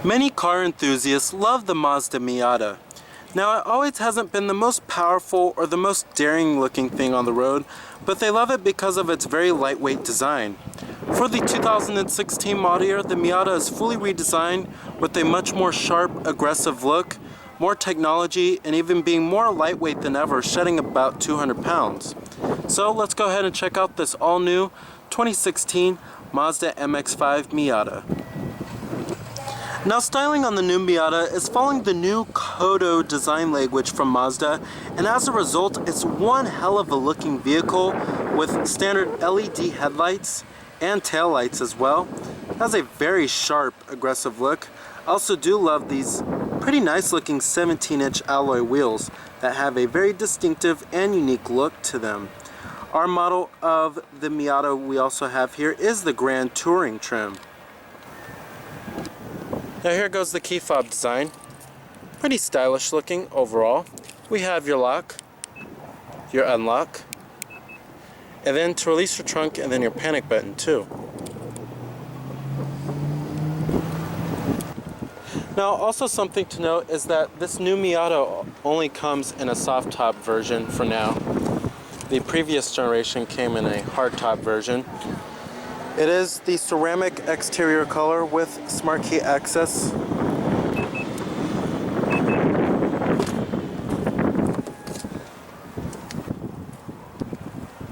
Many car enthusiasts love the Mazda Miata. Now, it always hasn't been the most powerful or the most daring looking thing on the road, but they love it because of its very lightweight design. For the 2016 model year, the Miata is fully redesigned with a much more sharp, aggressive look, more technology, and even being more lightweight than ever, shedding about 200 pounds. So let's go ahead and check out this all-new 2016 Mazda MX-5 Miata. Now, styling on the new Miata is following the new Kodo design language from Mazda, and as a result, it's one hell of a looking vehicle with standard LED headlights and taillights as well. It has a very sharp, aggressive look. I also do love these pretty nice looking 17-inch alloy wheels that have a very distinctive and unique look to them. Our model of the Miata we also have here is the Grand Touring trim. Now here goes the key fob design. Pretty stylish looking overall. We have your lock, your unlock, and then to release your trunk, and then your panic button too. Now also something to note is that this new Miata only comes in a soft top version for now. The previous generation came in a hard top version. It is the ceramic exterior color with smart key access.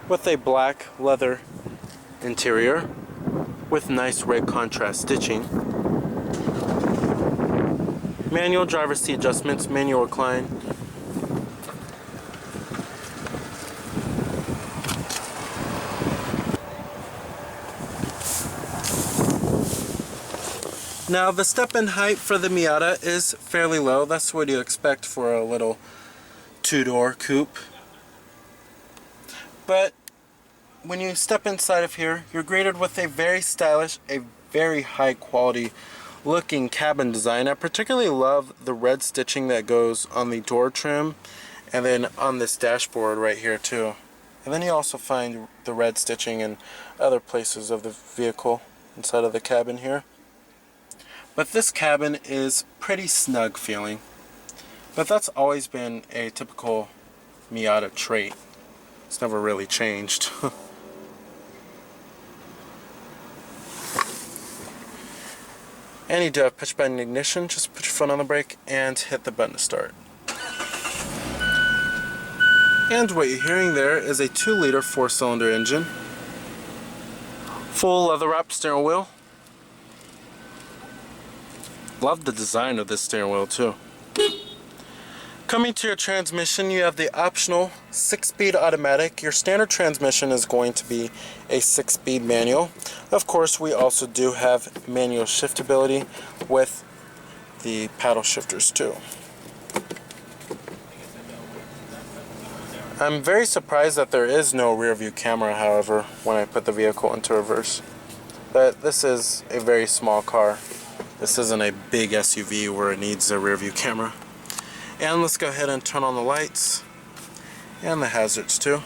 With a black leather interior with nice red contrast stitching. Manual driver seat adjustments, manual recline. Now, the step-in height for the Miata is fairly low. That's what you expect for a little two-door coupe. But when you step inside of here, you're greeted with a very stylish, a very high-quality looking cabin design. I particularly love the red stitching that goes on the door trim and then on this dashboard right here too. And then you also find the red stitching in other places of the vehicle inside of the cabin here. But this cabin is pretty snug feeling. But that's always been a typical Miata trait. It's never really changed. And you do have push button ignition. Just put your foot on the brake and hit the button to start. And what you're hearing there is a 2-liter 4-cylinder engine. Full leather-wrapped steering wheel. Love the design of this steering wheel too. Coming to your transmission, you have the optional 6-speed automatic. Your standard transmission is going to be a 6-speed manual. Of course, we also do have manual shiftability with the paddle shifters too. I'm very surprised that there is no rear view camera, however, when I put the vehicle into reverse. But this is a very small car. This isn't a big SUV where it needs a rear view camera. And let's go ahead and turn on the lights and the hazards too.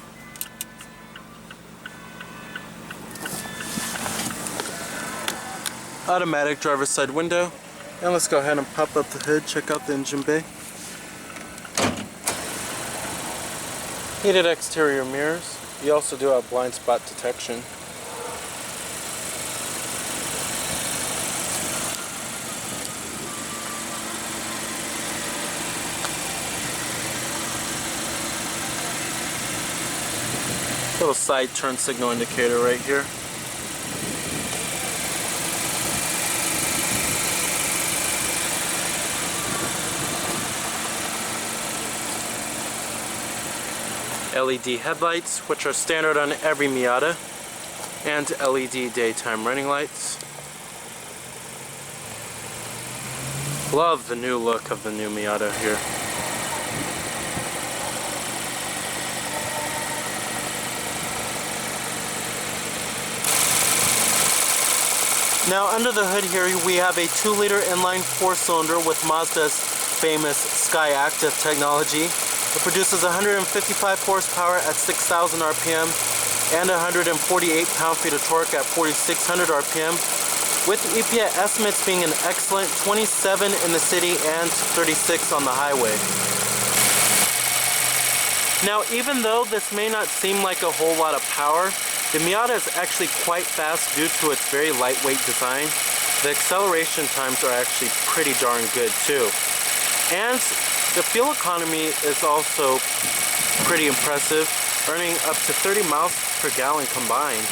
Automatic driver's side window. And let's go ahead and pop up the hood, check out the engine bay. Heated exterior mirrors. You also do have blind spot detection. Little side turn signal indicator right here. LED headlights, which are standard on every Miata, and LED daytime running lights. Love the new look of the new Miata here. Now under the hood here we have a 2-liter inline 4-cylinder with Mazda's famous Sky Active technology. It produces 155 horsepower at 6,000 RPM and 148 pound-feet of torque at 4,600 RPM. with EPA estimates being an excellent 27 in the city and 36 on the highway. Now, even though this may not seem like a whole lot of power, the Miata is actually quite fast due to its very lightweight design. The acceleration times are actually pretty darn good too. And the fuel economy is also pretty impressive, earning up to 30 miles per gallon combined.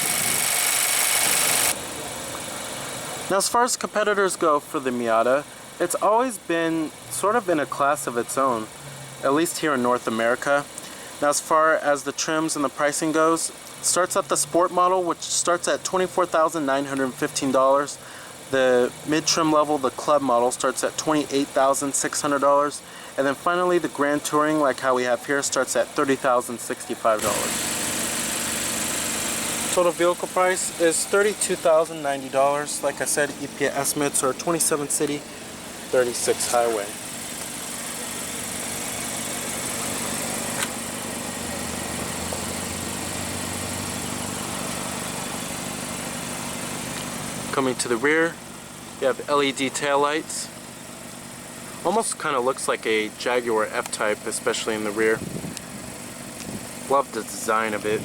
Now, as far as competitors go for the Miata, it's always been sort of in a class of its own, at least here in North America. Now, as far as the trims and the pricing goes, it starts at the Sport model, which starts at $24,915. The mid-trim level, the Club model, starts at $28,600. And then finally, the Grand Touring, like how we have here, starts at $30,065. Total vehicle price is $32,090. Like I said, EPA estimates are 27 city, 36 highway. Coming to the rear, you have LED taillights. Almost kind of looks like a Jaguar F-Type, especially in the rear. Love the design of it.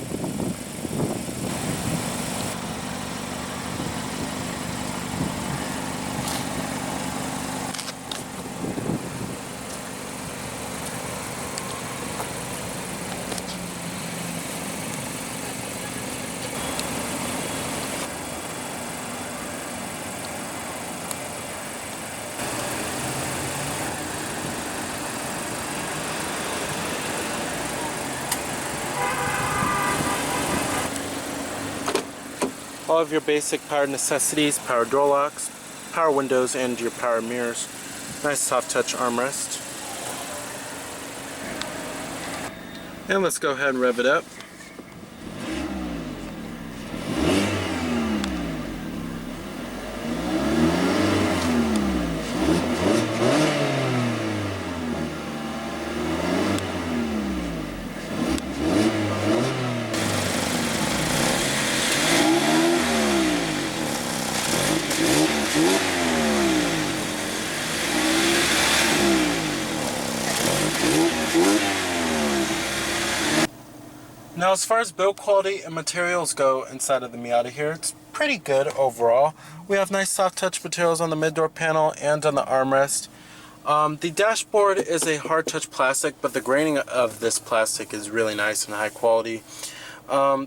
All of your basic power necessities, power door locks, power windows, and your power mirrors. Nice soft touch armrest. And let's go ahead and rev it up. Now, as far as build quality and materials go inside of the Miata here, it's pretty good overall. We have nice soft touch materials on the mid-door panel and on the armrest. The dashboard is a hard touch plastic, but the graining of this plastic is really nice and high quality.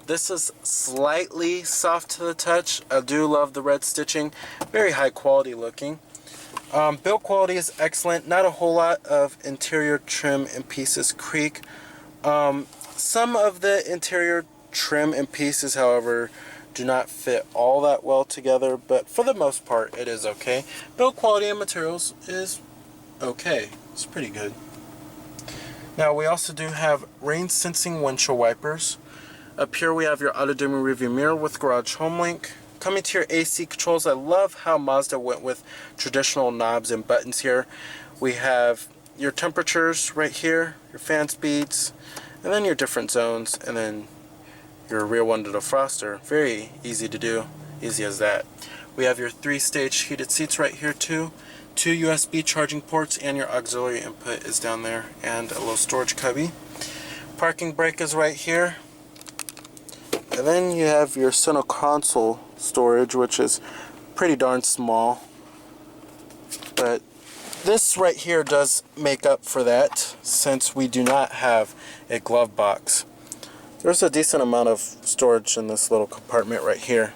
This is slightly soft to the touch. I do love the red stitching, very high quality looking. Build quality is excellent, not a whole lot of interior trim and pieces creak. Some of the interior trim and pieces, however, do not fit all that well together, but for the most part it is okay. Build quality and materials is okay. It's pretty good. Now, we also do have rain sensing windshield wipers. Up here we have your auto dimming rearview mirror with garage home link. Coming to your AC controls, I love how Mazda went with traditional knobs and buttons here. We have your temperatures right here, your fan speeds, and then your different zones, and then your rear window defroster. Very easy to do, easy as that. We have your 3-stage heated seats right here too, 2 USB charging ports, and your auxiliary input is down there, and a little storage cubby. Parking brake is right here, and then you have your center console storage, which is pretty darn small, but this right here does make up for that, since we do not have a glove box. There's a decent amount of storage in this little compartment right here,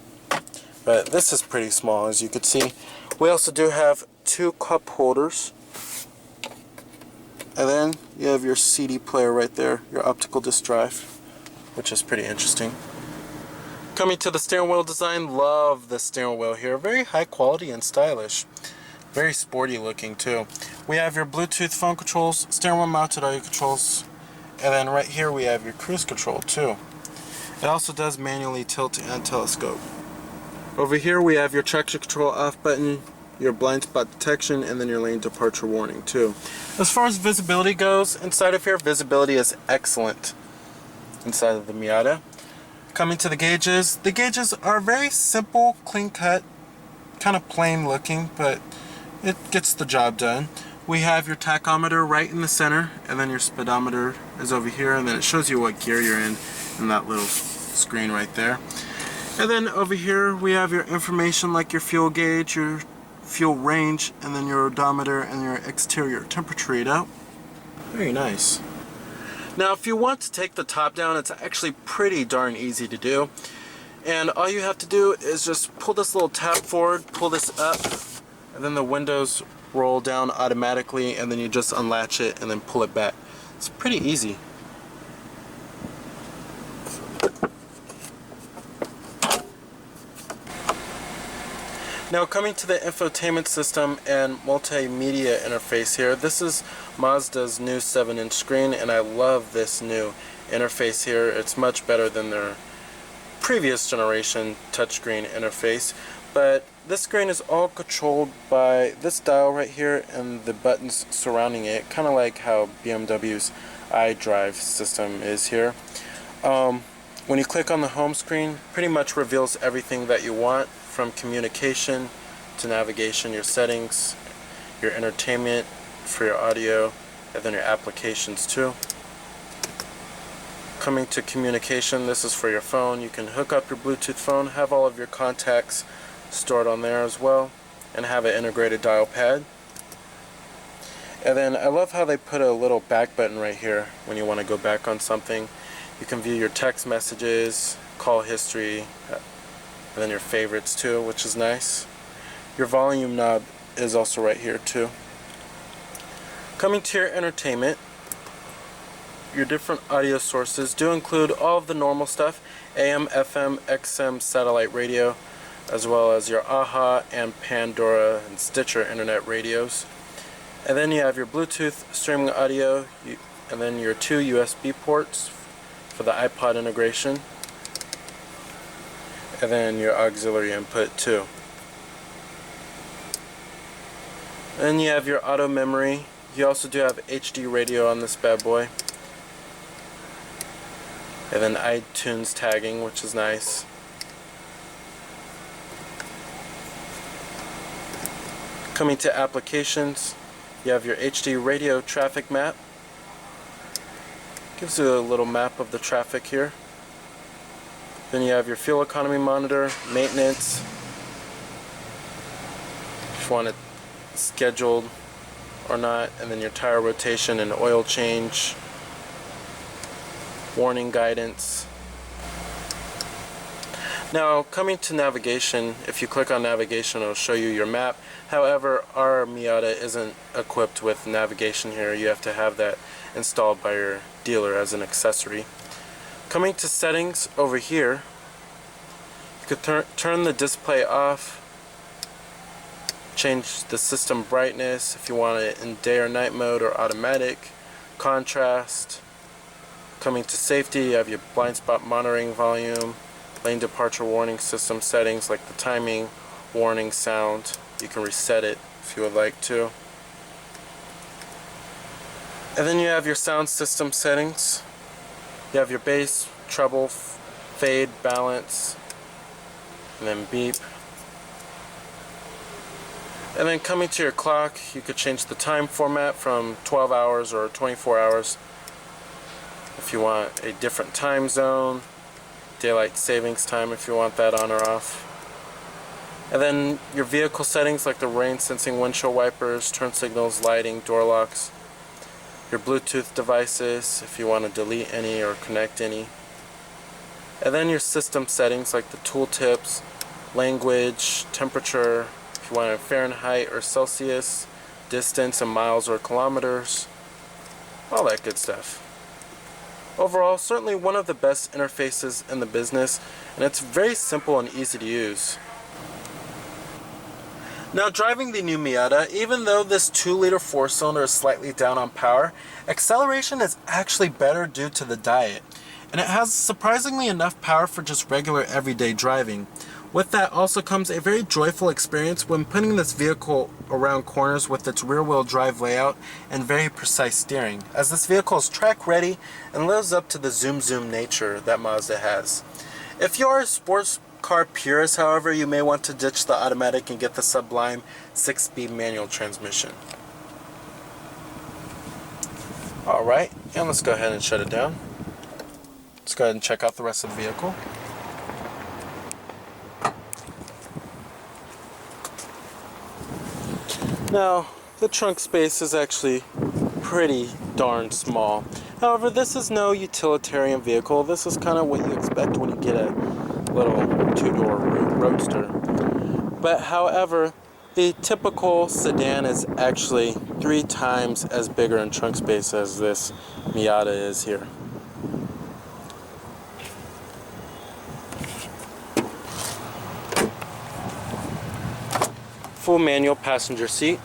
but this is pretty small, as you can see. We also do have 2 cup holders, and then you have your CD player right there, your optical disc drive, which is pretty interesting. Coming to the steering wheel design, love the steering wheel here, very high quality and stylish. Very sporty looking too. We have your Bluetooth phone controls, steering wheel mounted audio controls, and then right here we have your cruise control too. It also does manually tilt and telescope. Over here we have your traction control off button, your blind spot detection, and then your lane departure warning too. As far as visibility goes, inside of here, visibility is excellent inside of the Miata. Coming to the gauges are very simple, clean cut, kind of plain looking, but it gets the job done. We have your tachometer right in the center, and then your speedometer is over here, and then it shows you what gear you're in that little screen right there. And then over here we have your information like your fuel gauge, your fuel range, and then your odometer and your exterior temperature readout. Very nice. Now if you want to take the top down, it's actually pretty darn easy to do. And all you have to do is just pull this little tab forward, pull this up, and then the windows roll down automatically, and then you just unlatch it and then pull it back. It's pretty easy. Now coming to the infotainment system and multimedia interface here, this is Mazda's new 7-inch screen, and I love this new interface here. It's much better than their previous generation touchscreen interface, but this screen is all controlled by this dial right here and the buttons surrounding it, kind of like how BMW's iDrive system is here. When you click on the home screen, pretty much reveals everything that you want, from communication to navigation, your settings, your entertainment for your audio, and then your applications too. Coming to communication, this is for your phone. You can hook up your Bluetooth phone, have all of your contacts stored on there as well, and have an integrated dial pad. And then I love how they put a little back button right here when you want to go back on something. You can view your text messages, call history, and then your favorites too, which is nice. Your volume knob is also right here too. Coming to your entertainment, your different audio sources do include all of the normal stuff: AM, FM, XM, satellite radio, as well as your AHA and Pandora and Stitcher internet radios. And then you have your Bluetooth streaming audio, and then your 2 USB ports for the iPod integration, and then your auxiliary input too. And you have your auto memory. You also do have HD radio on this bad boy, and then iTunes tagging, which is nice. Coming to applications, you have your HD radio traffic map. Gives you a little map of the traffic here. Then you have your fuel economy monitor, maintenance, if you want it scheduled or not, and then your tire rotation and oil change, warning guidance. Now coming to navigation, if you click on navigation, it'll show you your map. However, our Miata isn't equipped with navigation here. You have to have that installed by your dealer as an accessory. Coming to settings over here, you could turn the display off, change the system brightness if you want it in day or night mode or automatic, contrast. Coming to safety, you have your blind spot monitoring, volume, lane departure warning system settings like the timing, warning, sound. You can reset it if you would like to. And then you have your sound system settings. You have your bass, treble, fade, balance, and then beep. And then coming to your clock, you could change the time format from 12 hours or 24 hours if you want a different time zone, daylight savings time if you want that on or off. And then your vehicle settings like the rain sensing windshield wipers, turn signals, lighting, door locks. Your Bluetooth devices if you want to delete any or connect any. And then your system settings like the tooltips, language, temperature, if you want it in Fahrenheit or Celsius, distance in miles or kilometers, all that good stuff. Overall, certainly one of the best interfaces in the business, and it's very simple and easy to use. Now driving the new Miata, even though this 2-liter 4-cylinder is slightly down on power, acceleration is actually better due to the diet. And it has surprisingly enough power for just regular everyday driving. With that also comes a very joyful experience when putting this vehicle around corners with its rear-wheel drive layout and very precise steering, as this vehicle is track ready and lives up to the zoom nature that Mazda has. If you are a sports car purists, however, you may want to ditch the automatic and get the sublime 6-speed manual transmission. Alright, and let's go ahead and shut it down. Let's go ahead and check out the rest of the vehicle. Now, the trunk space is actually pretty darn small. However, this is no utilitarian vehicle. This is kind of what you expect when you get a little two-door roadster. But however, the typical sedan is actually 3 times as bigger in trunk space as this Miata is here. Full manual passenger seat.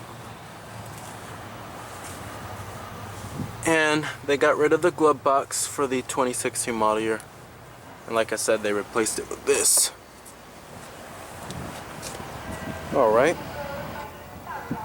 And they got rid of the glove box for the 2016 model year. And like I said, they replaced it with this. Alright.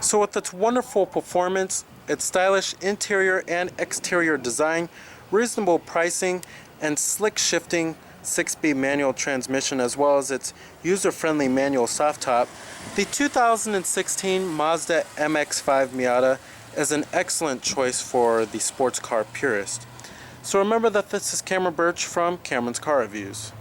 So with its wonderful performance, its stylish interior and exterior design, reasonable pricing, and slick shifting 6-speed manual transmission, as well as its user-friendly manual soft top, the 2016 Mazda MX-5 Miata is an excellent choice for the sports car purist. So remember that this is Cameron Birch from Cameron's Car Reviews.